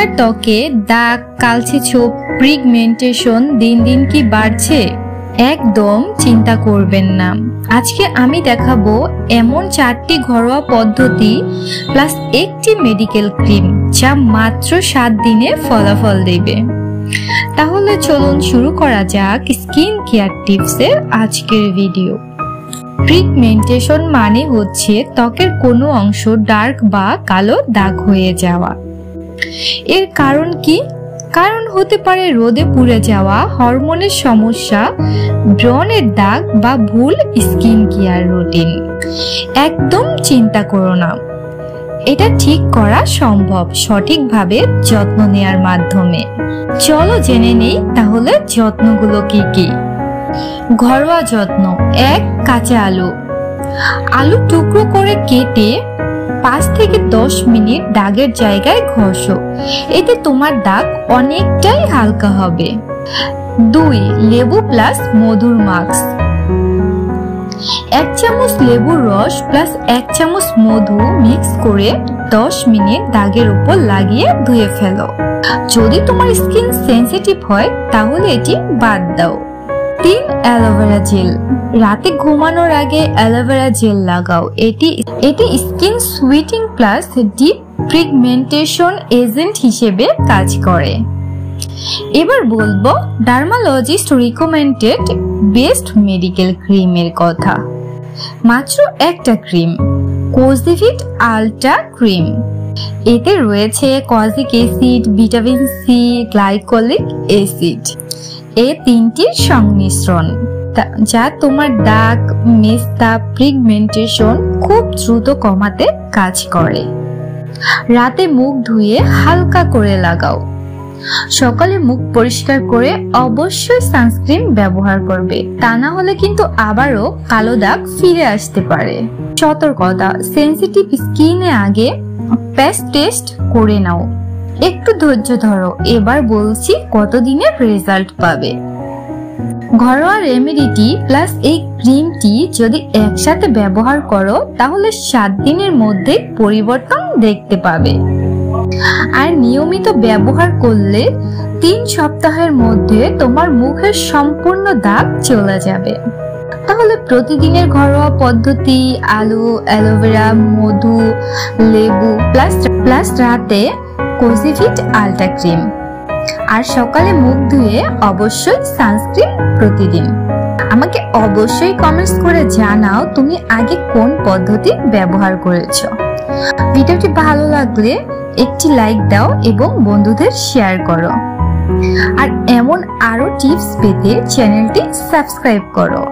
আপনার ত্বকে দাগ, কালচে ছোপ, পিগমেন্টেশন দিন দিন কি বাড়ছে? একদম চিন্তা করবেন না। আজকে আমি দেখাবো এমন 4টি ঘরোয়া পদ্ধতি প্লাস একটি মেডিকেল ক্রিম যা মাত্র 7 দিনে ফলাফল দেবে। তাহলে চলুন শুরু করা যাক স্কিন কেয়ার টিপসের আজকের ভিডিও। পিগমেন্টেশন মানে হচ্ছে ত্বকের কোনো অংশ ডার্ক বা কালো দাগ হয়ে যাওয়া। এর কারণ কি? কারণ হতে পারে রোদে পুড়ে যাওয়া, হরমোনের সমস্যা, ব্রণের দাগ বা ভুল স্কিন কেয়ার রুটিন। একদম চিন্তা করো না, এটা ঠিক করা সম্ভব সঠিকভাবে যত্ন নেয়ার মাধ্যমে। চলো জেনে নেই তাহলে যত্নগুলো কি কি। ঘরোয়া যত্ন। 1. কাঁচা আলু। আলু টুকরো করে কেটে 5 থেকে 10 মিনিট দাগের জায়গায় ঘষো, এতে তোমার দাগ অনেকটাই হালকা হবে। 2. লেবু প্লাস মধুর মাস্ক। 1 চামচ লেবুর রস প্লাস 1 চামচ মধু মিক্স করে 10 মিনিট দাগের উপর লাগিয়ে ধুয়ে ফেলো। যদি তোমার স্কিন সেনসিটিভ হয় তাহলে এটি বাদ দাও। 3. Aloe vera gel. রাতে ঘুমানোর আগে অ্যালোভেরা জেল লাগাও, এটি skin sweating plus deep pigmentation agent হিসেবে কাজ করে। এবার বলবো ডার্মালজিস্ট রিকমেন্ডেড বেস্ট মেডিকেল ক্রিমের কথা। মাত্র একটা ক্রিম, কোজিভিট আলট্রা ক্রিম। এতে রয়েছে kojic acid, vitamin C, glycolic acid, এই 3টির সংমিশ্রণ যা তোমার দাগ, মেস্তা, পিগমেন্টেশন খুব দ্রুত কমাতে কাজ করে। রাতে মুখ ধুয়ে হালকা করে লাগাও। সকালে মুখ পরিষ্কার করে অবশ্যই সানস্ক্রিন ব্যবহার করবে, তা না হলে কিন্তু আবারও কালো দাগ ফিরে আসতে পারে। সতর্কতা, সেনসিটিভ স্কিনে আগে প্যাচ টেস্ট করে নাও। একটু ধৈর্য ধরো, এবার বলছি কতদিনের রেজাল্ট পাবে। ঘরোয়া রেমেডিটি প্লাস এই ক্রিমটি যদি একসাথে ব্যবহার করো তাহলে 7 দিনের মধ্যে পরিবর্তন দেখতে পাবে। আর নিয়মিত ব্যবহার করলে 3 সপ্তাহের মধ্যে তোমার মুখের সম্পূর্ণ দাগ চলে যাবে। তাহলে প্রতিদিনের ঘরোয়া পদ্ধতি: আলু, অ্যালোভেরা, মধু, লেবু প্লাস রাতে কোজিভিট আলট্রা ক্রিম, আর সকালে মুখ ধুয়ে অবশ্যই সানস্ক্রিন প্রতিদিন। আমাকে অবশ্যই কমেন্টস করে জানাও তুমি আগে কোন পদ্ধতি ব্যবহার করেছো। ভিডিওটি ভালো লাগলে একটি লাইক দাও এবং বন্ধুদের শেয়ার করো। আর এমন আরো টিপস পেতে চ্যানেলটি সাবস্ক্রাইব করো।